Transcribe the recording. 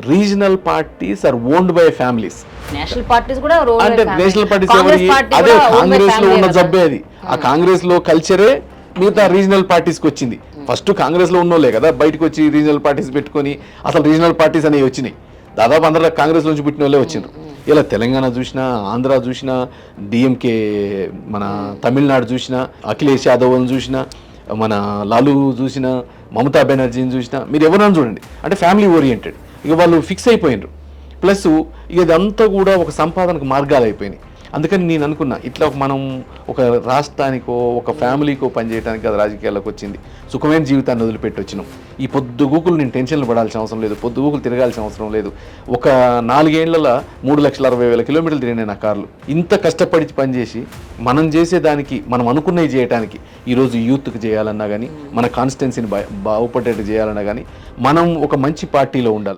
Regional parties are owned by families. National parties కూడా అంటే national parties అదే కాంగ్రెస్ లో ఉన్న జబ్బే అది. ఆ కాంగ్రెస్ లో కల్చరే మిగతా రీజనల్ పార్టీస్కి వచ్చింది. ఫస్ట్ కాంగ్రెస్ లో ఉన్నోళ్ళే కదా బయటకు వచ్చి రీజనల్ పార్టీస్ పెట్టుకొని అసలు రీజనల్ పార్టీస్ అనేవి వచ్చినాయి. దాదాపు అందరూ కాంగ్రెస్ నుంచి పుట్టిన వాళ్ళే వచ్చిండ్రు. ఇలా తెలంగాణ చూసినా, ఆంధ్ర చూసినా, డిఎంకే మన తమిళనాడు చూసినా, అఖిలేష్ యాదవ్ అని చూసినా, మన లాలూ చూసినా, మమతా బెనర్జీని చూసినా, మీరు ఎవరైనా చూడండి అంటే ఫ్యామిలీ ఓరియంటెడ్. ఇక వాళ్ళు ఫిక్స్ అయిపోయినారు. ప్లస్ ఇక ఇదంతా కూడా ఒక సంపాదనకు మార్గాలు అయిపోయినాయి. అందుకని నేను అనుకున్నా ఇట్లా మనం ఒక రాష్ట్రానికో ఒక ఫ్యామిలీకో పనిచేయడానికి అది రాజకీయాల్లోకి వచ్చింది. సుఖమైన జీవితాన్ని వదిలిపెట్టి వచ్చినాం. ఈ పొద్దుగూకులు నేను టెన్షన్లు పడాల్సిన అవసరం లేదు, పొద్దుగూకులు తిరగాల్సిన అవసరం లేదు. ఒక 4 ఏళ్లలో 3,60,000 కిలోమీటర్లు తిరిగినాయి నా కార్లు. ఇంత కష్టపడి పనిచేసి మనం చేసేదానికి, మనం అనుకున్నవి చేయడానికి, ఈరోజు యూత్కి చేయాలన్నా కానీ, మన కాన్స్టిట్యున్సీని బాగుపడేట్టు చేయాలన్నా కానీ మనం ఒక మంచి పార్టీలో ఉండాలి.